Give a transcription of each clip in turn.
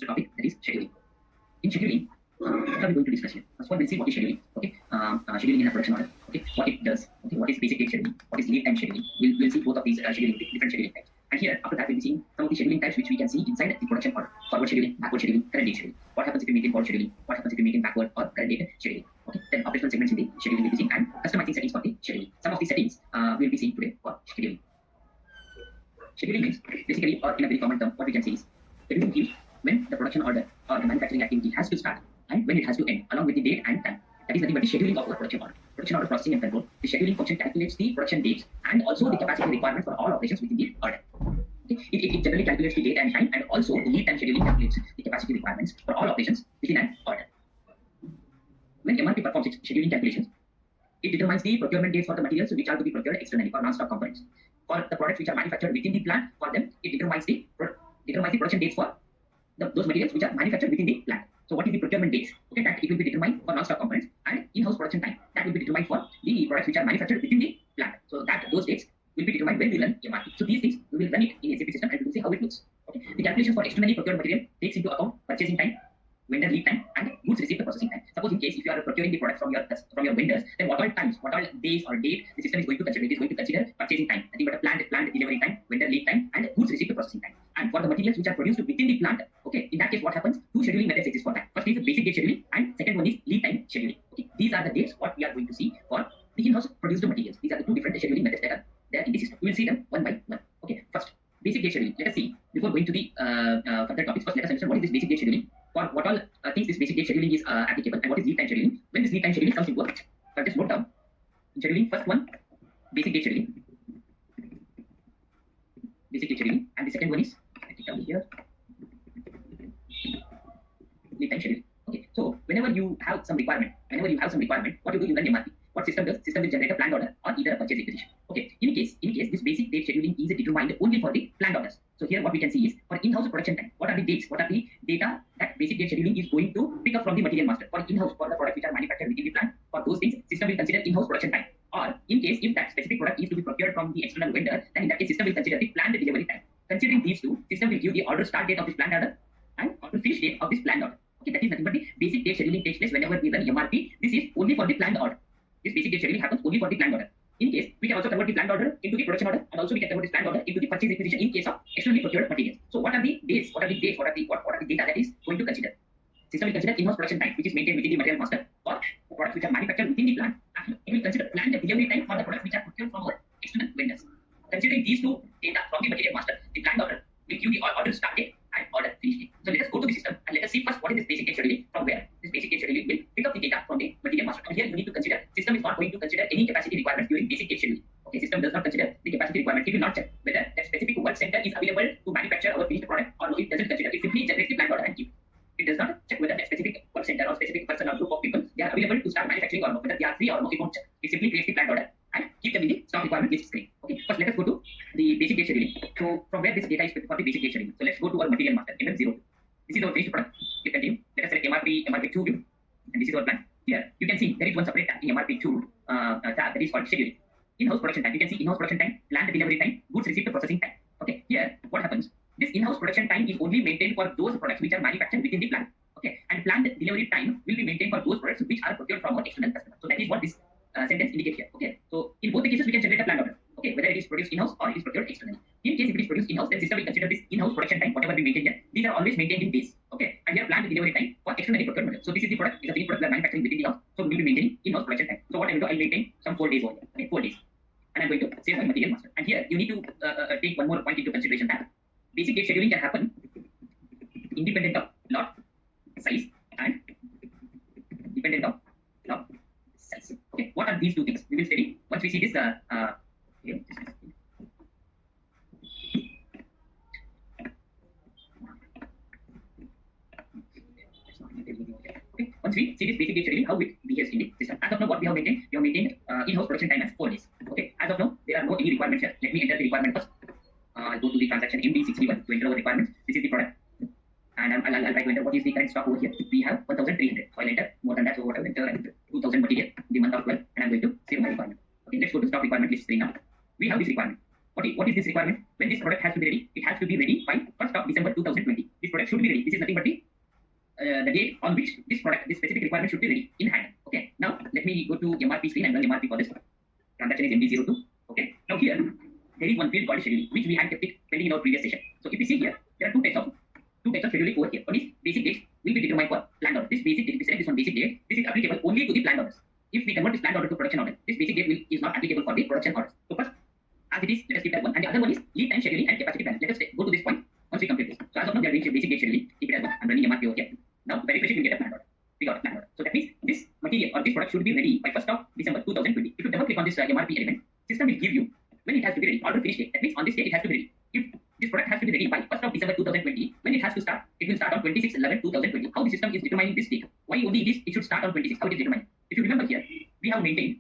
topic, that is scheduling. In scheduling, what are we going to discuss here? First one, we'll see what is scheduling. Okay, scheduling in a production order. Okay, what it does. Okay, what is basic date scheduling? What is lead time scheduling? We'll see both of these scheduling, different scheduling types. And here, after that, we'll be seeing some of the scheduling types which we can see inside the production order: forward scheduling, backward scheduling, current date scheduling. What happens if you maintain forward scheduling? What happens if you maintain backward or current date scheduling? Okay, then operational segments in the scheduling we'll be seeing, and customizing settings for the scheduling. Some of the settings we'll be seeing today for scheduling. Scheduling means basically, or in a very common term, what we can say is scheduling gives when the production order or the manufacturing activity has to start and when it has to end, along with the date and time. That is nothing but the scheduling of the production order. Production order processing and control. The scheduling function calculates the production dates and also the capacity requirements for all operations within the order. Okay. It generally calculates the date and time, and also the lead time scheduling calculates the capacity requirements for all operations within an order. When MRP performs its scheduling calculations, it determines the procurement dates for the materials which are to be procured externally for non-stock components. For the products which are manufactured within the plant, for them, it determines the production dates for those materials which are manufactured within the plant. So what is the procurement dates? Okay, that it will be determined for non-stock components, and in-house production time, that will be determined for the products which are manufactured within the plant. So that those dates will be determined when we run MRP. So these things we will run it in SAP system and we will see how it looks. Okay. The calculation for externally procured material takes into account purchasing time, vendor lead time, and goods received the processing time. Suppose in case if you are procuring the products from your vendors, then what all times, what all days or date the system is going to consider? It is going to consider purchasing time, nothing but a planned delivery time, vendor lead time, and goods received the processing time. And for the materials which are produced within the plant, okay, in that case what happens? Two scheduling methods exist for that. First is the basic date scheduling, and second one is lead time scheduling. Okay, these are the dates what we are going to see for the in-house produced materials. These are the two different scheduling methods that are there in the system. We will see them one by one. Okay, first basic date scheduling. Let us see, before going to the further topics, first let us understand what is this basic date scheduling, for what all things this basic date scheduling is applicable, and what is lead time scheduling. When this lead time scheduling comes into effect, so just note down scheduling. First one, basic date scheduling, and the second one is, I think down here, lead time scheduling. Okay, so whenever you have some requirement, what you do, you run MRP. What system does? System will generate a planned order or either a purchase requisition. Okay, in case this basic date scheduling is determined only for the planned orders. So here what we can see is for in-house production time, what are the dates, what are the data that basic date scheduling is going to pick up from the material master for in-house, for the products which are manufactured within the plant. For those things, system will consider in-house production time. Or in case if that specific product is to be procured from the external vendor, then in that case system will consider the planned delivery time. Considering these two, system will give the order start date of this planned order and order finish date of this planned order. Okay, that is nothing but the basic date scheduling takes place whenever we run MRP. This is only for the planned order. This basic date scheduling happens only for the planned order. In case, we can also convert the planned order into the production order, and also we can convert this planned order into the purchase requisition in case of externally procured materials. So what are the dates? What are the data that is going to consider? System will consider in-house production time, which is maintained within the material master, for the products which are manufactured within the plant. And it will consider planned delivery time for the products which are procured from our external vendors. Considering these two data from the material master, the planned order will give the order start date and order finish date. So let us go to the system and let us see first what is this basic date scheduling, from where this basic date scheduling will pick up the data from the material master. And here you need to consider, system is not going to consider any capacity requirements during basic date scheduling. Okay, system does not consider the capacity requirement. It will not check whether that specific work center is available to manufacture our finished product or no. It doesn't consider. It simply generates the planned order and keep. It does not check whether that specific work center or specific person or group of people they are available to start manufacturing or no, whether they are free or no. It won't check. It simply creates the planned order and keep them in the stock requirement list screen. Okay, first let us go to the basic date scheduling. So from where this data is for the basic date scheduling. So let's go to our material master MM02. This is our finished product. We continue. Let us select MRP2 view, and this is our plan. Here you can see there is one separate tab in MRP2 tab that is called scheduling. In-house production time. You can see in-house production time, planned delivery time, goods received processing time. Okay, here what happens? This in-house production time is only maintained for those products which are manufactured within the plant. Okay, and planned delivery time will be maintained for those products which are procured from our external customer. So that is what this sentence indicates here. Okay, so in both the cases we can generate a planned order. Okay, whether it is produced in-house or it is procured externally. In case if it is produced in-house, then system will consider this in-house production time, whatever we maintain here. These are always maintained in days. Okay, and here planned delivery time for externally procured material. So this is the product, is a finished product we are manufacturing within the house. So we will be maintaining in-house production time. So what I will do, I will maintain some 4 days over here. Okay, 4 days. And I'm going to save my material master. And here you need to take one more point into consideration, that basic date scheduling can happen independent of lot size and dependent of lot size. Okay, what are these two things? We will study once we see this. Okay, once we see this basic date scheduling, how it behaves in the system. As of now, what we have maintained, in-house production time as 4 days. Okay, as of now, there are no any requirements here. Let me enter the requirement first. I'll go to the transaction MD61 to enter our requirements. This is the product, and I'll try to enter what is the current stock over here. We have 1,300. So I'll enter more than that. So what I'll enter, 2,000 material in the month of 12, and I'm going to save my requirement. Okay, let's go to stock requirement list screen now. We have this requirement. What is this requirement? When this product has to be ready, it has to be ready by 1st of December 2020. This product should be ready. This is nothing but the date on which this product, this specific requirement should be ready in hand. Okay. Now let me go to MRP screen and run MRP for this transaction is MD02. Okay. Now here there is one field called scheduling, which we had kept it pending in our previous session. So if you see here, there are two types of scheduling over here. One is basic dates will be determined for planned order. This basic date, we select this one basic date. This is applicable only to the planned orders. If we convert this planned order to production order, this basic date is not applicable for the production orders. So first, as it is, let us keep that one. And the other one is lead time scheduling and capacity planning. Let us go to this point once we complete this. So as of now, we are doing basic date scheduling. Keep it as one. I'm running MRP over here. Now, very quickly we get a planned order. We got a planned order. So that means this material or this product should be ready by 1st of December 2020. If you double click on this MRP element, system will give you when it has to be ready, order finish date. That means on this date it has to be ready. If this product has to be ready by 1st of December 2020, when it has to start, it will start on 26/11/2020. How the system is determining this date? Why only it should start on 26? How it is determined? If you remember here, we have maintained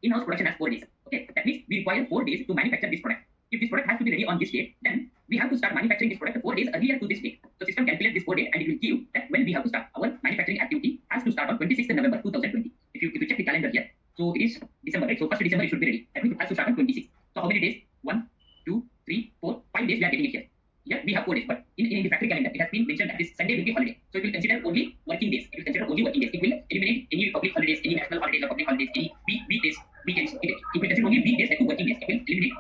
in-house production as 4 days. Okay, that means we require 4 days to manufacture this product. If this product has to be ready on this date, then we have to start manufacturing this product 4 days earlier to this date. So system calculates this 4 days and it will give that when we have to start our manufacturing activity has to start on 26th November 2020. If you check the calendar here, so it is December, right? So 1st December it should be ready. That means it has to start on 26th. So how many days? 1, 2, 3, 4, 5 days we are getting it here. Here we have 4 days, but in the factory calendar it has been mentioned that this Sunday will be holiday. So it will consider only working days. It will consider only working days. It will eliminate any public holidays, any national holidays or public holidays, any weekdays, weekends. It will consider only weekdays like working days. It will eliminate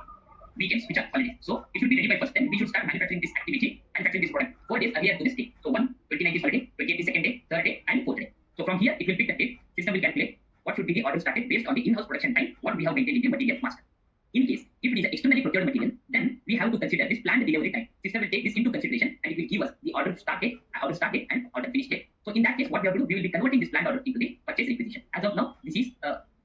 weekends, which are holidays. So it should be ready by 1st. Then we should start manufacturing this activity, manufacturing this product 4 days earlier to this date. So 29th is holiday, 28th is 2nd day, 3rd day, and 4th day. So from here it will pick the date. System will calculate what should be the order started based on the in-house production time, what we have maintained in the material master. In case if it is externally procured material, then we have to consider this planned delivery time. System will take this into consideration and it will give us the order start date, and order finish date. So in that case, what we have to do, we will be converting this planned order into the purchase requisition. As of now, this is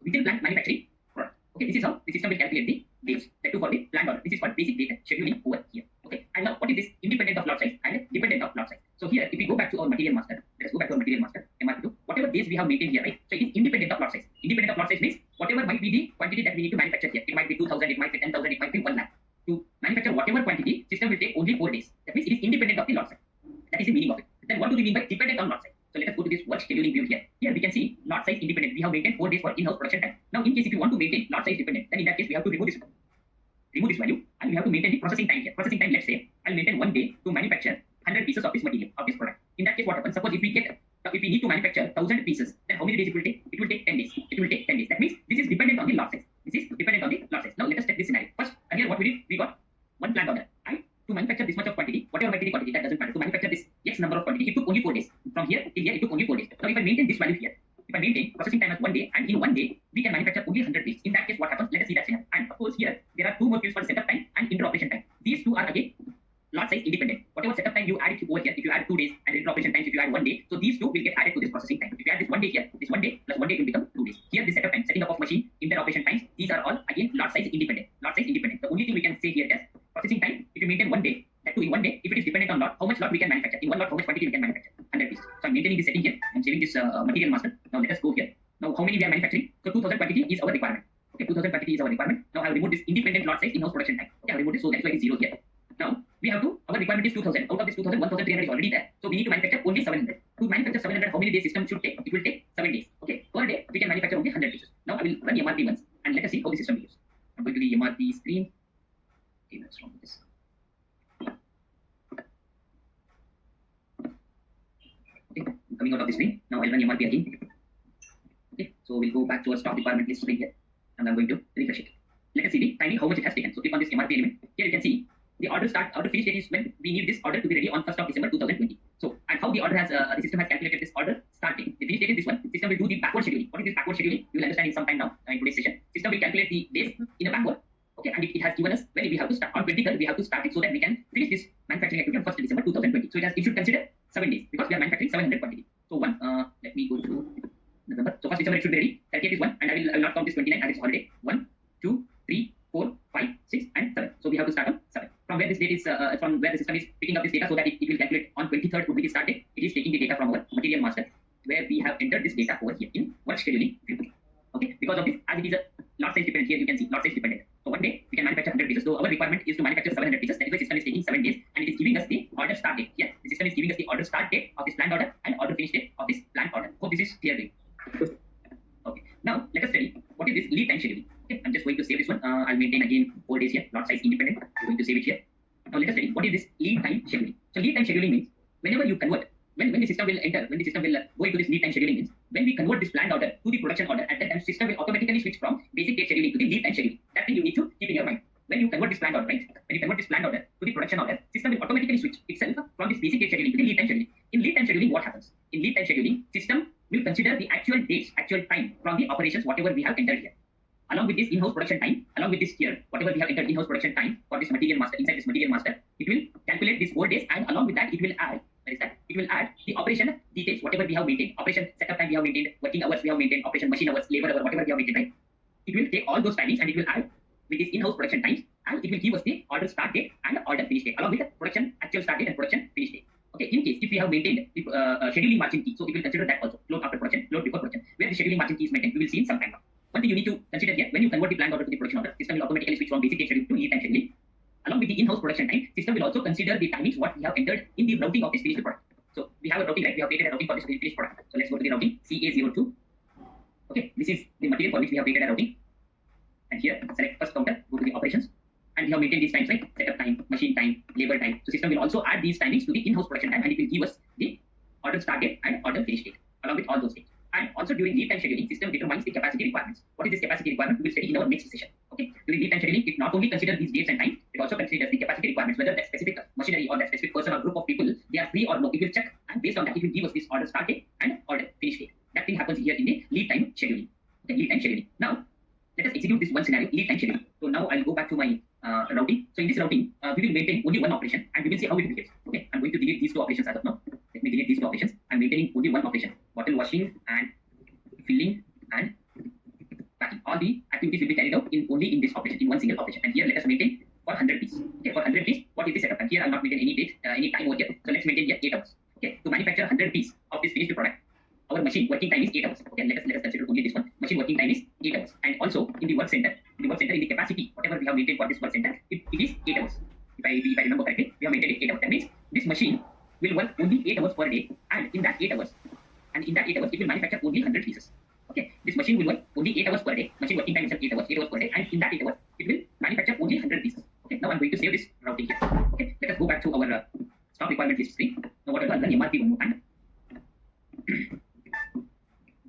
within plant manufacturing product. Okay, this is how the system will calculate the dates that for the planned order. This is called basic data scheduling over here. Okay, and now what is this independent of lot size and dependent of lot size? So here, if we go back to our material master, let us go back to our material master, MRP2, whatever days we have maintained here, right? So it is independent of lot size. Independent of lot size means whatever might be the quantity that we need to manufacture here. It might be 2,000, it might be 10,000, it might be 1 lakh. To manufacture whatever quantity, system will take only 4 days. That means it is independent of the lot size. That is the meaning of it. Then what do we mean by dependent on lot size? So let us go to this work scheduling view here. Here we can see lot size independent. We have maintained 4 days for in-house production time. Now in case if you want to maintain lot size dependent, then in that case we have to remove this value and we have to maintain the processing time here. Processing time, let's say I'll maintain 1 day to manufacture 100 pieces of this material, of this product. In that case, what happens? Suppose if we need to manufacture 1,000 pieces, then how many days it will take? It will take 10 days. It will take 10 days. That means this is dependent on the lot size. This is dependent on the lot size. Now let us take this scenario. First, earlier what we did, we got one planned order. And to manufacture this much of quantity, whatever might be the quantity, that doesn't matter. To manufacture this X number of quantity, it took only 4 days. From here till here, it took only 4 days. Now if I maintain this value here, if I maintain processing time as 1 day, and in 1 day we can manufacture only 100 pieces. In that case, what happens? Let us see that scenario. And of course here there are 2 more fields for setup time and inter-operation time. These 2 are again lot size independent. Whatever setup time you add it over here, if you add 2 days, and inter-operation times if you add 1 day, so these 2 will get added to this processing time. If you add this 1 day here, this 1 day plus 1 day will become 2 days. Here the setup time, setting up of machine, inter-operation times, these are all again lot size independent. Lot size independent. The only thing we can say here is processing time. If you maintain 1 day, that too in 1 day, if it is dependent on lot, how much lot we can manufacture. In 1 lot, how much quantity we can manufacture? 100 pieces. So I'm maintaining this setting here. I'm saving this material master. Now let us go here. Now how many we are manufacturing? So 2,000 quantity is our requirement. Okay, 2,000 quantity is our requirement. Now I have removed this independent lot size in-house production time. Okay, I have removed it, so that's why it's 0 here. Now we have to, our requirement is 2,000. Out of this 2,000, 1,300 is already there. So we need to manufacture only 700. To manufacture 700, how many days system should take? It will take 7 days. Okay, per day we can manufacture only 100 pieces. Now I will run MRP once and let us see how the system behaves. I'm going to the MRP screen. Okay, what's wrong with this? Okay, I'm coming out of the screen. Now I'll run MRP again. Okay, so we'll go back to our stock requirement list screen here, and I'm going to refresh it. Let us see the timing, how much it has taken. So click on this MRP element. Here you can see the order finish date is when we need this order to be ready on 1st of December 2020. So, and how the order has, the system has calculated this order start date. The finish date is this one. The system will do the backward scheduling. What is this backward scheduling? You will understand in some time now in today's session. System will calculate the days in a backward. Okay, and it has given us when we have to start on 23rd, we have to start it so that we can finish this manufacturing activity on 1st December 2020. So it should consider 7 days because we are manufacturing 700 quantity. So let me go to November. So 1st December it should be ready. Calculate this one, and I will not count this 29 as its holiday. 1, 2, 3, 4, 5, 6, and 7. So we have to start on 7. From where this date is, from where the system is picking up this data so that it will calculate on 23rd would be the start date. It is taking the data from our material master where we have entered this data over here in work scheduling view. Okay, because of this, as it is a lot size dependent, here you can see lot size dependent. So 1 day we can manufacture 100 pieces. So our requirement is to manufacture 700 pieces. That is why system is taking 7 days, and it is giving us the order start date. Here the system is giving us the order start date of this planned order and order finish date of this planned order. Hope this is clear. Okay, now let us study what is this lead time scheduling. Okay, I'm just going to save this one. I'll maintain again 4 days here, lot size independent. I'm going to save it here. Now let us study what is this lead time scheduling. So lead time scheduling means whenever you convert, when the system will enter, when the system will go into this lead time scheduling means when we convert this planned order to the production order, at that time system will automatically switch from basic date scheduling to the lead time scheduling. That thing you need to keep in your mind. When you convert this planned order, right? When you convert this planned order to the production order, system will automatically switch itself from this basic date scheduling to the lead time scheduling. In lead time scheduling, what happens? In lead time scheduling, system will consider the actual dates, actual time from the operations, whatever we have entered here. Along with this in-house production time, along with this here, whatever we have entered in-house production time for this material master, inside this material master, it will calculate these 4 days, and along with that, it will add, what is that? It will add the operation details, whatever we have maintained, operation setup time we have maintained, working hours we have maintained, operation machine hours, labor hour, whatever we have maintained, right? It will take all those timings and it will add with this in-house production times, and it will give us the order start date and order finish date, along with the production actual start date and production finish date. Okay, in case if we have maintained the scheduling margin key, so it will consider that also, load after production, load before production, where the scheduling margin key is maintained, we will see in some time now. One thing you need to consider here, when you convert the planned order to the production order, system will automatically switch from basic date scheduling to lead time scheduling. Along with the in-house production time, system will also consider the timings what we have entered in the routing of this finished product. So we have a routing, right? We have created a routing for this finished product. So let's go to the routing CA02. Okay, this is the material for which we have created a routing. And here, select first counter, go to the operations. And we have maintained these times like setup time, machine time, labor time. So system will also add these timings to the in-house production time, and it will give us the order start date and order finish date, along with all those things. And also during lead time scheduling, system determines the capacity requirements. What is this capacity requirement? We will study in our next session. Okay. During lead time scheduling, it not only considers these dates and time, it also considers the capacity requirements, whether that specific machinery or that specific person or group of people, they are free or no. It will check, and based on that, it will give us this order start date and order finish date. That thing happens here in the lead time scheduling. Okay, lead time scheduling. Now, let us execute this one scenario, lead time scheduling. So now I'll go back to my routing. So in this routing, we will maintain only one operation, and we will see how it behaves. Okay, I'm going to delete these two operations as of now. Let me delete these two operations. I'm maintaining only one operation: bottle washing and filling and packing. All the activities will be carried out only in this operation, in one single operation. And here let us maintain for 100 piece. Okay, for 100 piece, what is the setup? And here I'll not maintain any date, any time over here. So let's maintain here 8 hours. Okay, to manufacture 100 piece of this finished product, our machine working time is 8 hours. Okay, let us consider only this one. Machine working time is 8 hours. And also in the work center, in the capacity, whatever we have maintained for this work center, it is 8 hours. If I remember correctly, we have maintained it 8 hours. That means this machine will work only 8 hours per day, and in that 8 hours, it will manufacture only 100 pieces. Okay, this machine will work only 8 hours per day. Machine working time is 8 hours per day, and in that 8 hours, it will manufacture only 100 pieces. Okay, now I'm going to save this routing here. Okay, let us go back to our stock requirement list screen. Now what I'll run MRP one more time.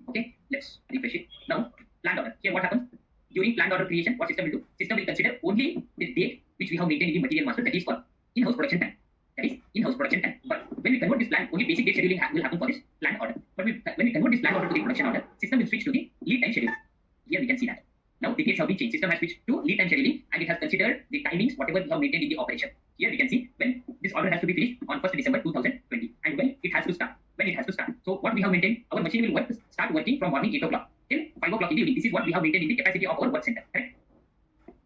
Okay, let's refresh it. Now, planned order. Here what happens? During planned order creation, what system will do? System will consider only the date which we have maintained in the material master, that is for in-house production time. That is in-house production time. But when we convert this plan, only basic date scheduling will happen for this planned order. But when we convert this planned order to the production order, system will switch to the lead time schedule. Here we can see that. Now the dates have been changed. System has switched to lead time scheduling, and it has considered the timings, whatever we have maintained in the operation. Here we can see when this order has to be finished on 1st December 2020, and when it has to start. So what we have maintained, our machine will start working from morning 8 o'clock till 5 o'clock in the evening. This is what we have maintained in the capacity of our work center. Correct?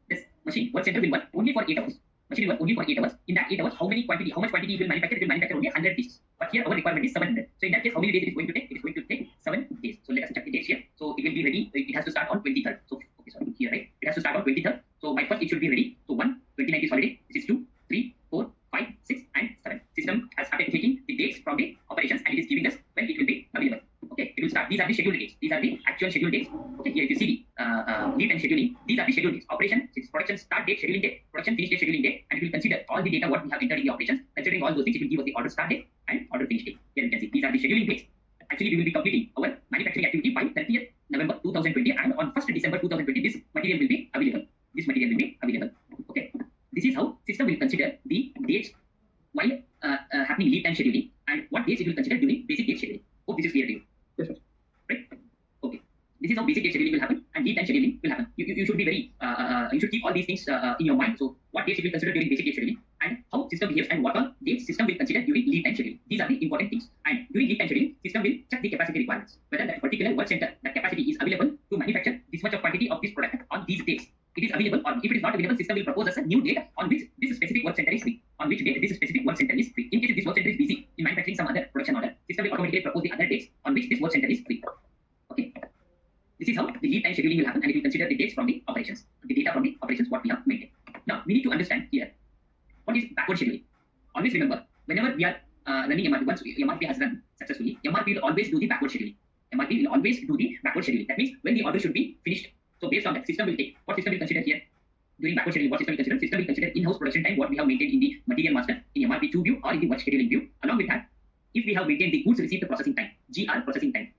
This machine, work center will work only for 8 hours. Machine will work only for 8 hours. In that 8 hours, how much quantity it will manufacture? It will manufacture only 100 pieces. But here our requirement is 700. So in that case, how many days it is going to take? It is going to take 7 days. So let us check the dates here. So it will be ready. It has to start on 23rd. So okay, sorry, here, right? It has to start on 23rd. So by first it should be ready. So 1, 29th is holiday. This is 2, 3, 4, 5, 6, and 7. System has started taking the dates from the operations, and it is giving us when it will be available. Okay, it will start. These are the scheduled dates. These are the actual scheduled dates. Okay, here if you see the lead time scheduling, these are the scheduled dates. Operation, production start date, scheduling date, production finish date, scheduling date, and it will consider all the data what we have entered in the operations. Considering all those things, it will give us the order start date and order finish date. Here you can see these are the scheduling dates. Actually, we will be completing our manufacturing activity by 30th November 2020, and on 1st December 2020, this material will be available. Okay, this is how system will consider the dates while happening lead time scheduling, and what dates it will consider during basic date scheduling. Hope this is clear to you. Yes, sir. Right? Okay. This is how basic date scheduling will happen, and lead time scheduling will happen. You should be very you should keep all these things in your mind. So what dates it will consider during basic date scheduling, and how system behaves, and what all dates system will consider during lead time scheduling. These are the important things. And during lead time scheduling, system will check the capacity requirements, whether that particular work center, that capacity is available to manufacture this much of quantity of this product on these dates. It is available, or if it is not available, system will propose us a new date on which this specific work center is free. On which date this specific work center is free. In case this work center is busy in manufacturing some other production order, system will automatically propose the other dates on which this work center is free. Okay. This is how the lead time scheduling will happen, and it will consider the dates from the operations, the data from the operations what we have maintained. Now we need to understand here what is backward scheduling. Always remember, whenever we are running MRP, once MRP has run successfully, MRP will always do the backward scheduling. MRP will always do the backward scheduling. That means when the order should be finished. So based on that, system will take what system will consider here during backward scheduling. What system will consider? System will consider in-house production time what we have maintained in the material master in MRP2 view or in the work scheduling view. Along with that, if we have maintained the goods received processing time, GR processing time.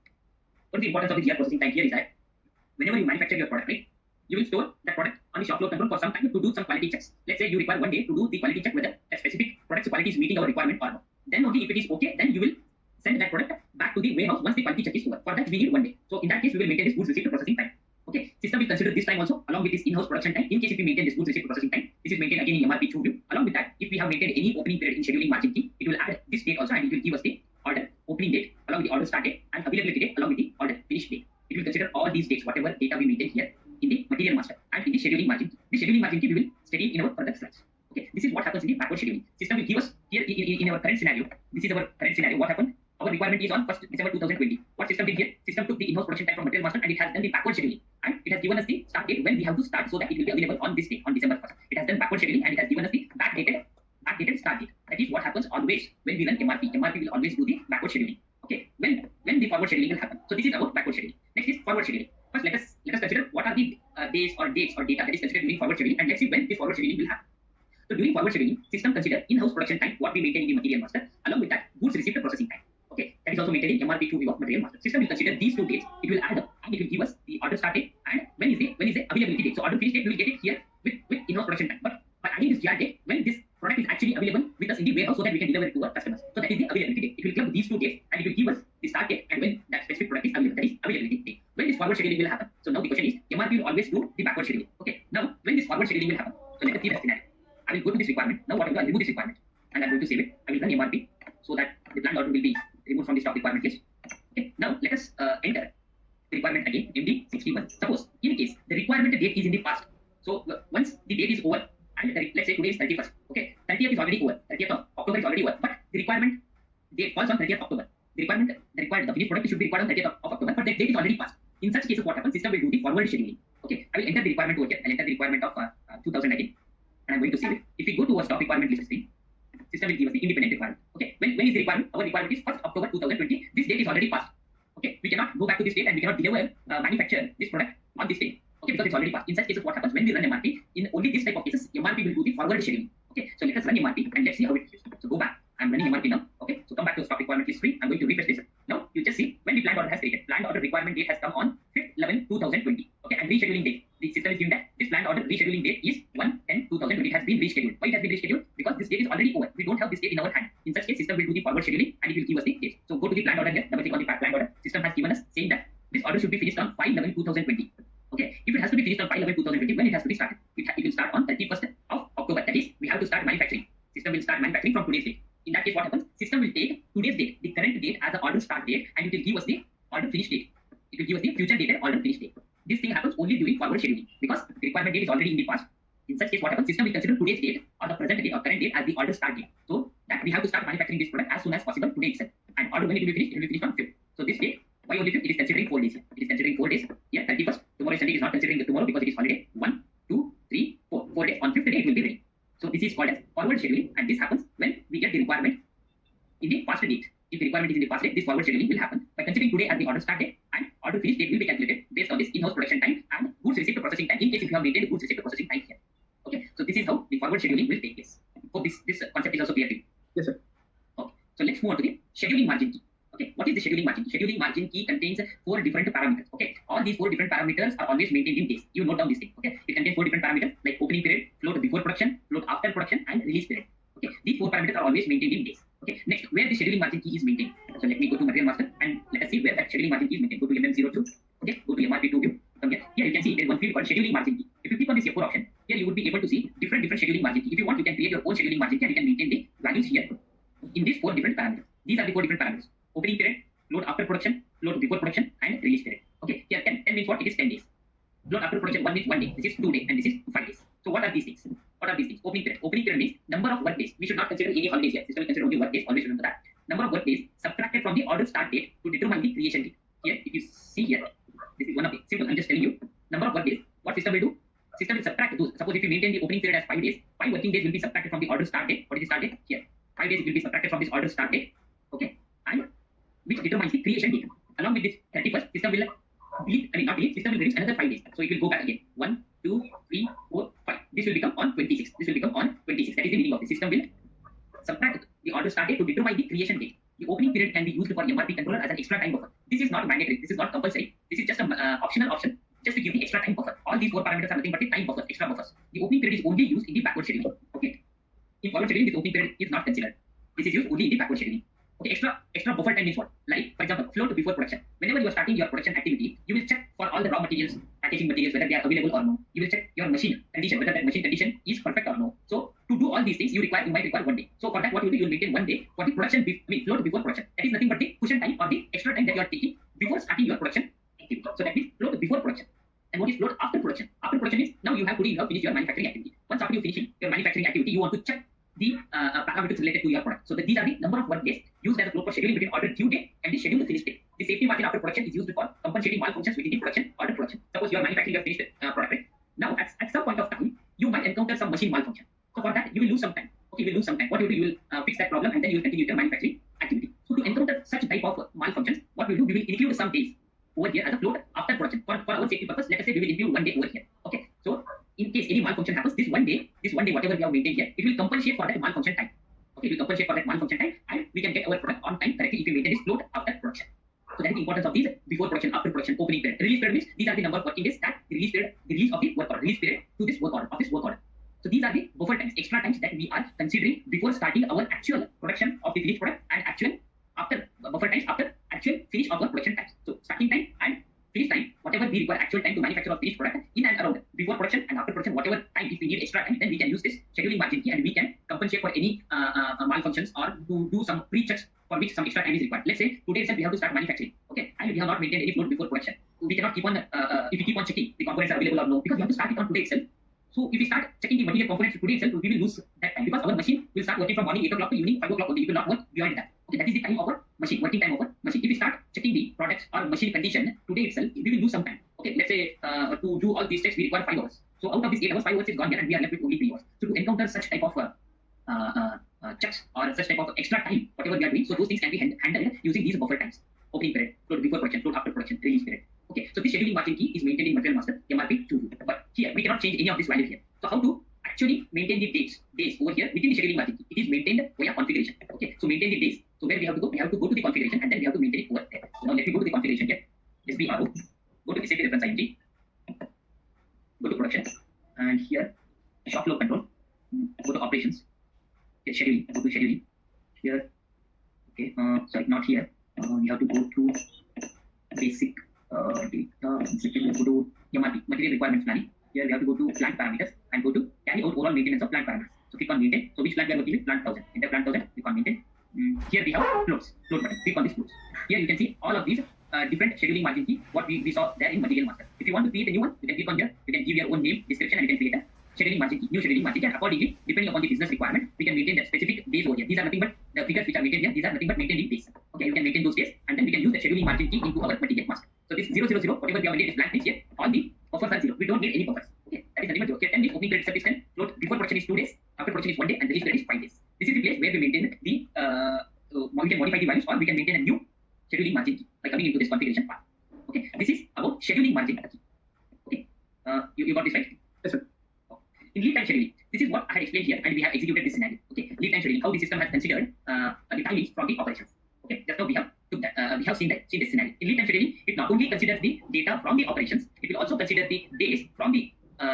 What is the importance of the GR processing time here is that whenever you manufacture your product, right, you will store that product on the shop floor control for some time to do some quality checks. Let's say you require 1 day to do the quality check whether a specific product's quality is meeting our requirement or not. Then only if it is okay, then you will send that product back to the warehouse once the quality check is over. For that we need 1 day. So in that case we will maintain this goods received processing time. Okay, system will consider this time also along with this in-house production time. In case if we maintain this goods received processing time, this is maintained again in MRP 2 view. Along with that, if we have maintained any opening period in scheduling margin key, it will add this date also and it will give us the order opening date along with the order start date and availability date along with the order finish date. It will consider all these dates, whatever data we maintain here in the material master and in the scheduling margin key. The scheduling margin key we will study in our further slides. Okay, this is what happens in the backward scheduling. System will give us here in our current scenario. This is our current scenario. What happened? Our requirement is on 1st December 2020. What system did here? System took the in-house production time from material master and it has done the backward scheduling. And it has given us the start date when we have to start so that it will be available on this day, on December 1st. It has done backward scheduling and it has given us the backdated start date. That is what happens always when we run MRP. MRP will always do the backward scheduling. Okay, when the forward scheduling will happen. So this is our backward scheduling. Next is forward scheduling. First, let us consider what are the days or dates or data that is considered during forward scheduling, and let's see when this forward scheduling will happen. So during forward scheduling, system consider in-house production time, what we maintain in the material master, along with that goods received processing time. Okay, that is also maintained in MRP 2 view of material master. System will consider these 2 dates. It will add up and it will give us the order start date and when is the availability date. So order finish date we will get it here with in-house production time. But by adding this GR date, when this product is actually available with us in the warehouse so that we can deliver it to our customers. So that is the availability date. It will club these 2 dates and it will give us the start date and when that specific product is available. That is availability date. When this forward scheduling will happen. So now the question is, MRP will always do the backward scheduling. Okay. Now when this forward scheduling will happen. So let us see the scenario. I will go to this requirement. Now what I will do, I will remove this requirement and I'm going to save it. I will run MRP so that the planned order will be removed from the stock requirement list. Okay. Now let us enter the requirement again MD61. Suppose in case the requirement date is in the past. So once the date is over and let's say today is 31st. Okay. 30th is already over. 30th of October is already over. But the requirement date falls on 30th October. The finished product should be required on 30th of October, but the date is already passed. In such cases, what happens? System will do the forward scheduling. Okay. I will enter the requirement over here. I'll enter the requirement of 2019. And I'm going to save it. If we go to our stock requirement list screen, system will give us the independent requirement. Okay, when is the requirement? Our requirement is 1st October 2020. This date is already passed. Okay, we cannot go back to this date and we cannot deliver, manufacture this product on this date. Okay, because it's already passed. In such cases, what happens when we run MRP? In only this type of cases, MRP will do the forward scheduling. Okay, so let us run MRP and let's see how it is. So go back. I'm running MRP now. Okay, so come back to stock requirement list screen. I'm going to refresh this. Now you just see when the planned order has created. Planned order requirement date has come on 5/11/2020. Okay, and rescheduling date. The system is given that this planned order rescheduling date is 1/10/2020. It has been rescheduled. Why it has been rescheduled? Because this date is already over. We don't have this date in our hand. In such case, system will do the forward scheduling and it will give us the date. So go to the planned order here. Double click on the planned order. System has given us saying that this order should be finished on 5/11/2020. Okay, if it has to be finished on 5/11/2020, when it has to be started? It will start on 31st of October. That is, we have to start manufacturing. System will start manufacturing from today's date. In that case, what happens? System will take today's date, the current date as the order start date, and it will give us the order finish date. It will give us the future date and order finish date. This thing happens only during forward scheduling because the requirement date is already in the past. In such case, what happens? System will consider today's date or the present date or current date as the order start date. So that we have to start manufacturing this product as soon as possible today itself. And order when it will be finished? It will be finished on 5th. So this date, why only 5th? It is considering 4 days. It is considering 4 days. Here, 31st. Tomorrow is Sunday. It is not considering the tomorrow because it is holiday. 1, 2, 3, 4. 4 days. On 5th day, it will be ready. So this is called as forward scheduling, and this happens when we get the requirement in the past date. If the requirement is in the past date, this forward scheduling will happen by considering today as the order start date and order finish date will be calculated based on this in-house production time and goods received processing time in case if you have maintained goods received processing time here. Okay, so this is how the forward scheduling will take place. Hope this concept is also clear to you. Yes, sir. Okay, so let's move on to the scheduling margin key. Okay, what is the scheduling margin? Scheduling margin key contains 4 different parameters. Okay, all these 4 different parameters are always maintained in days. You note down this thing. Okay, it contains 4 different parameters like opening period, float before production, float after production, and release period. Okay, these 4 parameters are always maintained in days. Okay, next, where the scheduling margin key is maintained. So let me go to material master and let us see where that scheduling margin key is maintained. Go to MM02. Okay, go to MRP2 view. Come here. Here you can see there is one field called scheduling margin key. If you click on this F4 option, here you would be able to see different scheduling margin key. If you want, you can create your own scheduling margin key and you can maintain the values here in these 4 different parameters. These are the 4 different parameters: opening period, load after production, load before production, and release period. Okay, here 10 means what? It is 10 days. Load after production 1 means 1 day. This is 2 days, and this is 5 days. So what are these things? What are these things? Opening period. Opening period means number of work days. We should not consider any holidays here. System will consider only work days. Always remember that. Number of work days subtracted from the order start date to determine the creation date. Here, if you see here, this is one of the simple. I'm just telling you number of work days. What system will do? System will subtract those. Suppose if you maintain the opening period as 5 days, 5 working days will be subtracted from the order start date. What is the start date? Here, 5 days will be subtracted from this order start date. Okay, and which determines the creation date. Along with this 31st, system will system will reduce another 5 days. So it will go back again. 1, 2, 3, 4, 5. This will become on 26. This will become on 26. That is the meaning of the system will subtract the order start date to determine the creation date. the opening period can be used for MRP controller as an extra time buffer. This is not mandatory. This is not compulsory. This is just an optional option just to give the extra time buffer. All these four parameters are nothing but the time buffer, extra buffers. The opening period is only used in the backward scheduling. Okay. In forward scheduling, this opening period is not considered. This is used only in the backward scheduling. Okay, extra buffer time means what? Like, for example, flow to before production. Whenever you are starting your production activity, you will check for all the raw materials, packaging materials, whether they are available or no. You will check your machine condition, whether that machine condition is perfect or no. So to do all these things, you might require 1 day. So for that, what you do, you will maintain 1 day for the production, flow to before production. That is nothing but the cushion time or the extra time that you are taking before starting your production activity. So that means flow to before production. And what is flow after production? After production is now you have finished your manufacturing activity. Once after you finish your manufacturing activity, you want to check the parameters related to your product. So these are the number of work days used as a flow for scheduling between order due date and the scheduled finish date. The safety margin after production is used for compensating malfunctions within the production order production. Suppose you are manufacturing your finished product, right? Now at some point of time, you might encounter some machine malfunction. So for that, you will lose some time. Okay, you will lose some time. What you do, you will fix that problem and then you will continue your manufacturing activity. So to encounter such type of malfunctions, what we will do, we will include some days over here as a float after production. For our safety purpose, let us say we will include 1 day over here. Okay, so in case any malfunction happens, this one day, whatever we have maintained here, it will compensate for that malfunction time. Okay, it will compensate for that malfunction time, and we can get our product on time correctly if we maintain this float after production. So that is the importance of these before production, after production, opening period. Release period means these are the number of working days that the release of the work order, release period to this work order. So these are the buffer times, extra times that we are considering before starting our actual production of the finished product and actual after buffer times after actual finish of our production times. So starting time and finish time, whatever we require actual time to manufacture or finished product in and around before production and after production, whatever time if we need extra time, then we can use this scheduling margin key and we can compensate for any malfunctions or to do some pre-checks for which some extra time is required. Let's say today itself we have to start manufacturing, okay, and we have not maintained any float before production. We cannot keep on if we keep on checking the components are available or no, because we have to start it on today itself. So if we start checking the material components today itself, we will lose that time because our machine will start working from morning 8 o'clock to evening 5 o'clock only. It will not work beyond that. Okay, that is the time of our machine, working time of our machine. If we start checking the products or machine condition today itself, we will lose some time. Okay, let's say to do all these checks we require 5 hours. So out of these 8 hours, 5 hours is gone here and we are left with only 3 hours. So to encounter such type of checks or such type of extra time, whatever we are doing, so those things can be handled using these buffer times. Opening period, float before production, float after production, release period. Okay, so this scheduling margin key is maintained in Material Master MRP 2. But here we cannot change any of this value here. So how to actually maintain the days over here within the scheduling margin key? It is maintained via configuration. Okay, so maintain the days. So where we have to go? We have to go to the configuration and then we have to maintain it over there. So now let me go to the configuration here. SBRO. Go to the safety reference IMG. Go to production. And here, shop flow control. Go to operations. Here, scheduling. Go to scheduling. Here. Okay, sorry, not here. You have to go to basic data. Second, go to MRP, material requirements planning. Here we have to go to plant parameters and go to carry out overall maintenance of plant parameters. So click on maintain. So which plant we are working with? Plant 1000. Enter plant 1000. Click on maintain. Here we have float button. Click on this floats. Here you can see all of these different scheduling margin key. What we saw there in Material Master. If you want to create a new one, you can click on here. You can give your own name, description, and you can create a scheduling margin key, new scheduling margin key. And accordingly, depending upon the business requirement, we can maintain that specific days over here. These are nothing but the figures which are maintained here. These are nothing but maintaining days. Okay, you can maintain those days, and then we can use the scheduling margin key into our Material Master. So this 000, whatever we have maintained is blank here. All the buffers are 0. We don't need any buffers. Okay, that is nothing but 0. Here 10 days, opening period itself is 10. Float before production is 2 days. After production is 1 day, and release period is 5 days. This is the place where we maintain the we can modify the values or we can maintain a new scheduling margin key by coming into this configuration part. Okay, this is about scheduling margin key. Okay, you got this right? Yes, sir. In lead time scheduling, this is what I had explained here, and we have executed this scenario. Okay, lead time scheduling, how the system has considered the timings from the operations. Okay, just now we have seen this scenario. In lead time scheduling, it not only considers the data from the operations, it will also consider the days from the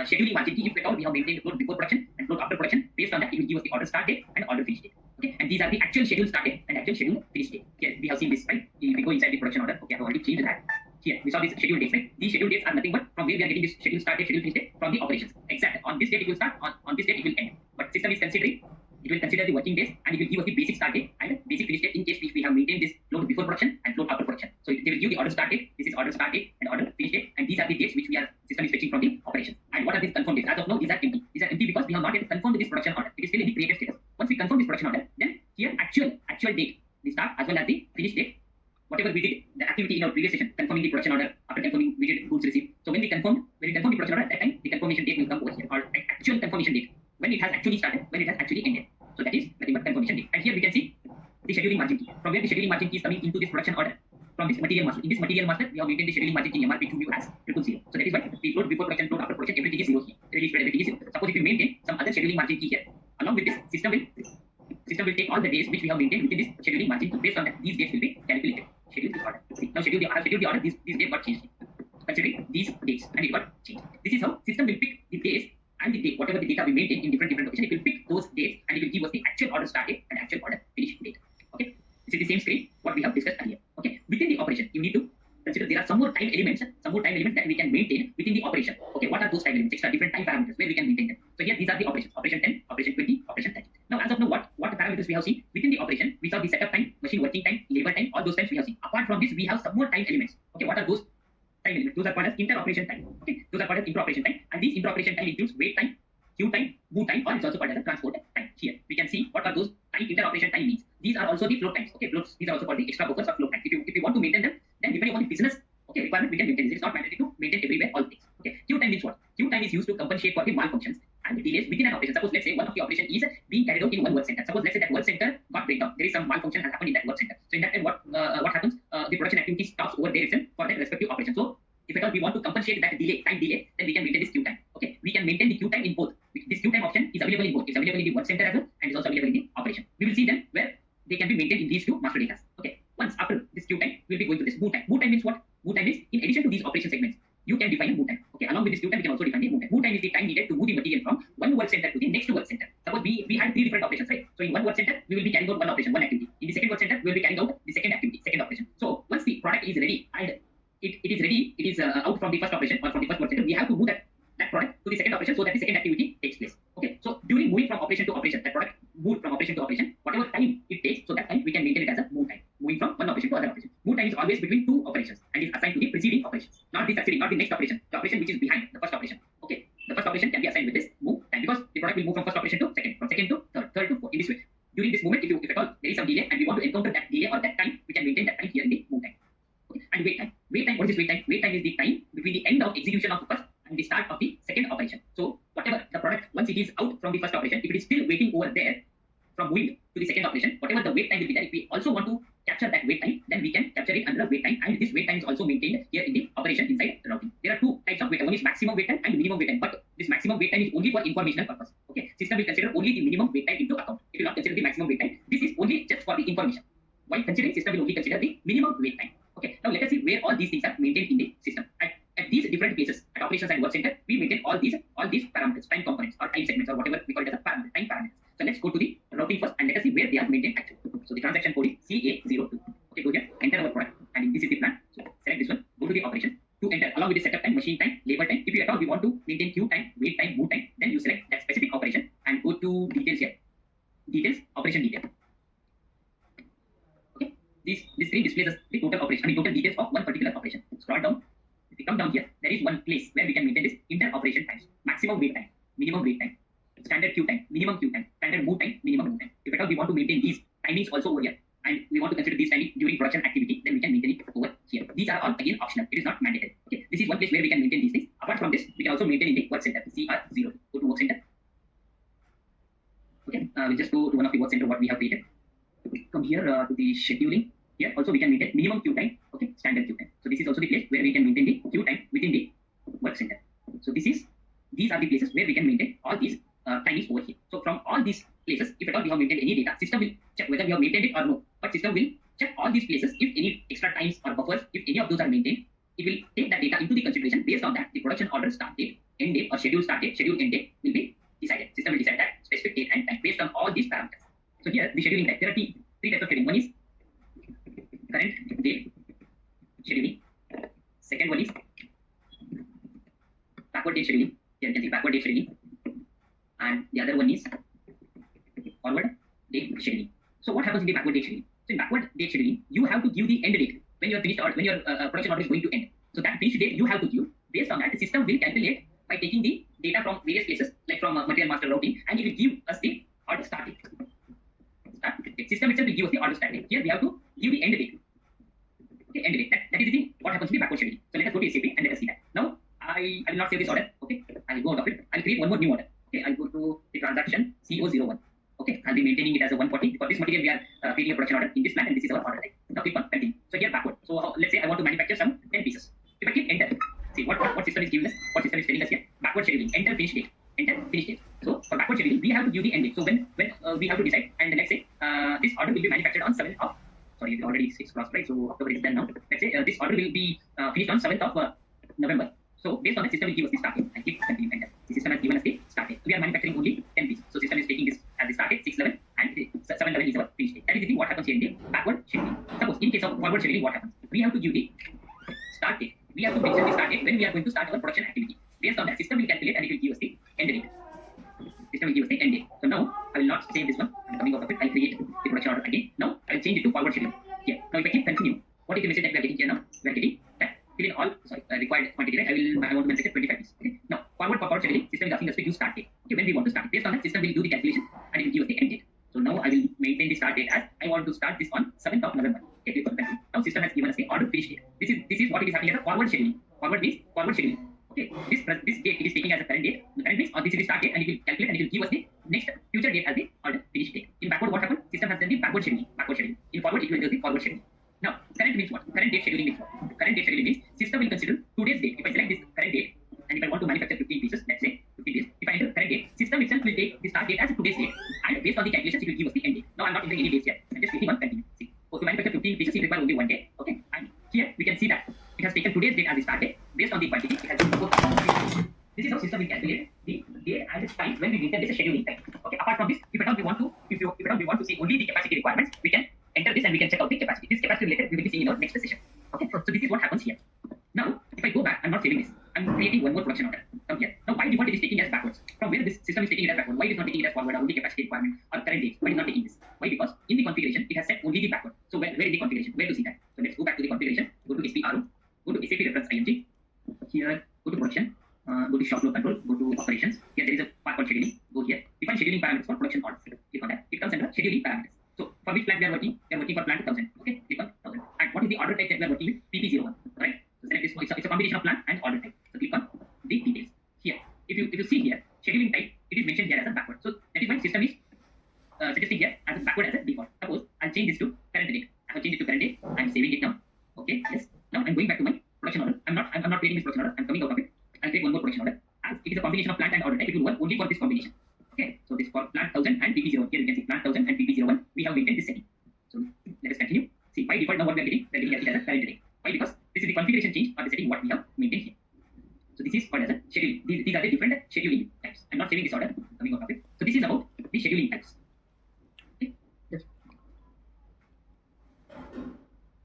scheduling margin key. If at all we have maintained the float before production and float after production, based on that it will give us the order start date and order finish date. Okay, and these are the actual schedule start date and actual schedule finish date. Here we have seen this, right? If we go inside the production order, okay, I have already changed that. Here we saw these schedule dates, right? These schedule dates are nothing but from where we are getting this schedule start date, schedule finish date from the operations. Exact on this date it will start, on this date it will end. But system is considering, it will consider the working days and it will give us the basic start date and basic finish date in case we have maintained this float before production and float after production. So they will give the order start date. This is order start date and order finish date, and these are the dates which system is fetching from the operations. And what are these confirmed dates? As of now, these are empty. These are empty because we have not yet confirmed this production order. It is still in the created status. Once we confirm this production order, then here actual date, the start as well as the finish date. Whatever we did, the activity in our previous session, confirming the production order, after confirming we did goods received. So when we confirm the production order, at that time the confirmation date will come over here, or actual confirmation date, when it has actually started, when it has actually ended. So that is nothing but confirmation date. And here we can see the scheduling margin key. From where the scheduling margin key is coming into this production order, from this Material Master. In this Material Master, we have maintained the scheduling margin key MRP 2 as 000. So that is why the float before production, float after production, everything is 0 here. Release period, everything is 0. Suppose if we maintain some other scheduling margin key here, along with this, system will system will take all the days which we have maintained within this scheduling margin. Based on that, these dates will be calculated. Schedule the order. See, now I have scheduled the order. This date got changed. Considering these dates and it got changed. This is how system will pick the days and the date, whatever the data we maintain in different locations. It will pick those dates and it will give us the actual order start date and actual order finish date. Okay, this is the same screen what we have discussed earlier. Okay, within the operation, you need to consider there are some more time elements that we can maintain within the operation. Okay, what are those time elements? Extra different time parameters where we can maintain them. So here these are the operations: operation 10, operation 20, operation 30. Now as of now, what parameters we have seen within the operation? We saw the setup time, machine working time, labor time, all those times we have seen. Apart from this, we have some more time elements. Okay, what are those time elements? Those are called as inter-operation time. Okay, those are called as inter-operation time, and these inter-operation time includes wait time, queue time, move time, or it's also called as a transport time. Here we can see what are those time inter-operation time means. These are also the float times. Okay, floats. These are also called the extra buffers or float times. If you want to maintain them, then depending on the business requirement, we can maintain this. It's not mandatory to maintain everywhere all things. Okay, queue time means what? Queue time is used to compensate for the malfunctions and the delays within an operation. Suppose let's say one of the operation is being carried out in one work center. Suppose let's say that work center got breakdown. There is some malfunction has happened in that work center. So in that time, what happens? The production activity stops over there itself for that respective operation. So if at all we want to compensate that time delay, then we can maintain this queue time. Okay, we can maintain the queue time in both. This queue time option is available in both. It's available in the work center as well, and is also available in the operation. We will see them where they can be maintained in these two master data. Okay, once after this queue time, we'll be going to this move time. Move time means what? Move time is in addition to these operation segments, you can define a move time. Okay, along with this queue time, we can also define the move time. Move time is the time needed to move the material from one work center to the next work center. Suppose we had three different operations, right? So in one work center, we will be carrying out one operation, one activity. In the second work center, we will be carrying out the second activity, second operation. So once the product is ready and it is ready, it is out from the first operation or from the first work center, we have to move that product to the second operation so that the second activity takes place. Okay, so during moving from operation to operation, that product moved from operation to operation, whatever time it takes, so that time we can maintain it as a move time, moving from one operation to other operation. Move time is always between two operations and is assigned to the preceding operations, not the succeeding, not the next operation, the operation which is behind the first operation. Okay, the first operation can be assigned with this move time because the product will move from first operation to second, from second to third, third to fourth. In this way, during this movement, if at all there is some delay and we want to encounter that delay or that time, we can maintain that time here in the move time. Okay. And wait time. Wait time. What is this wait time? Wait time is the time between the end of execution of the first and the start of the second operation. So whatever the product, once it is out from the first operation, if it is still waiting over there from moving to the second operation, whatever the wait time will be there, if we also want to capture that wait time, then we can capture it under wait time, and this wait time is also maintained here in the operation inside the routing. There are two types of wait time. One is maximum wait time and minimum wait time, but this maximum wait time is only for informational purpose. Okay, system will consider only the minimum wait time into account. It will not consider the maximum wait time. This is only just for the information. While considering, system will only consider the minimum wait time. Okay, now let us see where all these things are maintained in the system. At these different places, at operations and work center, we maintain all these parameters, time components or time segments or whatever we call it as a parameter, time parameters. So let's go to the routing first and let us see where they are maintained actually. So the transaction code is CA02. Okay, go here, enter our product, and this is the plan. So select this one, go to the operation to enter along with the setup time, machine time, labor time. If you at all we want to maintain queue time, wait time, move time, then you select that specific operation and go to details here. Details, operation detail. Okay, this screen displays us the total operation, total details of one particular operation. Scroll down. If we come down here, there is one place where we can maintain this inter-operation times, maximum wait time, minimum wait time, standard queue time, minimum queue time, standard move time, minimum move time. If at all we want to maintain these timings also over here, and we want to consider these timing during production activity, then we can maintain it over here. These are all again optional. It is not mandatory. Okay, this is one place where we can maintain these things. Apart from this, we can also maintain in the work center, CR0. Go to work center. Okay, we'll just go to one of the work center what we have created. Come here to the scheduling. Here also we can maintain minimum queue time, okay, standard queue time. So this is also the place where we can maintain the queue time within the work center. So these are the places where we can maintain all these timings over here. So from all these places, if at all we have maintained any data, system will check whether we have maintained it or no. But system will check all these places. If any extra times or buffers, if any of those are maintained, it will take that data into the consideration. Based on that, the production order start date, end date, or schedule start date, schedule end date will be decided. System will decide that specific date and time based on all these parameters. So here the scheduling type. There are three types of scheduling. One is current date scheduling. Second one is backward date scheduling. Here you can see backward date scheduling. And the other one is forward date scheduling. So what happens in the backward date scheduling? So in backward date scheduling, you have to give the end date when your finished order, when your production order is going to end. So that finished date you have to give. Based on that, the system will calculate by taking the data from various places, like from material master routing, and it will give us the order start date. The system itself will give us the order start date. Here we have to give the end date. Okay, end date. That is the thing. What happens in the backward scheduling? So let us go to SAP and let us see that. Now I will not save this order. Okay, I will go out of it. I will create one more new order. Okay, I'll go to the transaction CO01. Okay, I'll be maintaining it as a 140. For this material, we are creating a production order in this plan, and this is our order type. Now click on continue. So here backward. So let's say I want to manufacture some 10 pieces. If I click enter, see what system is giving us. What system is telling us here? Backward scheduling. Enter finish date. Enter finish date. So for backward scheduling, we have to give the end date. So when we have to decide, and let's say So October is done now. Let's say this order will be finished on 7th of November. So based on that, system will give us the start date and click continue enter. The system has given us the start date. We are manufacturing only 10 pieces. So system is taking this as the start date 6/11 and 7/11 is our finish date. That is the thing what happens here in the backward scheduling. Suppose in case of forward scheduling, what happens? We have to give the start date. We have to mention the start date when we are going to start our production activity. Based on that, system will calculate and it will give us the end date. System will give us the end date. So now I will not save this one. I'm coming out of it. I'll create the production order again. Now I will change it to forward scheduling. Here. Now if I keep continue, what is the message that we are getting here now? We are getting that fill in all required quantity. Right? I want to manufacture 25 pieces. Okay. Now forward scheduling, system is asking us to use start date. Okay, when we want to start. Based on that, system will do the calculation and it will give us the end date. So now I will maintain the start date as I want to start this on 7th of November. Okay, click on continue. Now system has given us the order finish date. This is what it is happening as a forward scheduling. Forward means forward scheduling. Okay, this date it is taking as a current date. The current means this is the start date and it will calculate and it will give us the next future date as the order finish date. In backward, what happened? System has done the backward scheduling. In forward, it will do the forward scheduling. Now, current means what? Current date scheduling means what? Current date scheduling means system will consider today's date. If I select this current date and if I want to manufacture 15 pieces, let's say 15 days, if I enter current date, system itself will take the start date as today's date and based on the calculations, it will give us the end date. Now, I'm not entering any dates yet. I'm just clicking on continue. See, so to manufacture 15 pieces, it requires only one day. Okay, and here we can see that it has taken today's date as the start date. Based on the quantity, it has been this is how system will calculate the date and the time when we maintain this scheduling time. Okay. Apart from this, if at all we want to see only the capacity requirements, we can enter this and we can check out the capacity. This capacity related we will be seeing in our next session. Okay. So this is what happens here. Now, if I go back, I'm not saving this. I'm creating one more production order. Come here. Now, by default, it is taking as backwards. From where this system is taking it as backward? Why it is not taking it as forward or only capacity requirement or current date? Why it is not taking this? Why? Because in the configuration, it has set only the backward. So where is the configuration? Where to see that? So let's go back to the configuration. Go to SPRO. Go to SAP reference IMG. Here, go to production. Go to shop flow control, go to operations. Here there is a part called scheduling. Go here. Define scheduling parameters for production orders. Click on that. It comes under scheduling parameters. So for which plant we are working? We are working for plant 1000. Okay, click on 1000. And what is the order type that we are working with? PP01. Right. So select this. It's a combination of plant and order type. So click on the details. Here, if you see here, scheduling type, it is mentioned here as a backward. So that is why system is suggesting here as a backward as a default. Suppose I'll change this to current date. I will change it to current date. I'm saving it now. Okay. Yes. Now I'm going back to my production order. I'm not creating this production order. I'm coming out of it. I'll create one more production order. As it is a combination of plant and order type, it will work only for this combination. Okay, so this for plant 1000 and PP01. Here you can see plant 1000 and PP01. We have maintained this setting. So let us continue. See, by default now what we are getting it as a current date. Why? Because this is the configuration change or the setting what we have maintained here. So this is called as a scheduling. These are the different scheduling types. I'm not saving this order. I'm coming out of it. So this is about the scheduling types.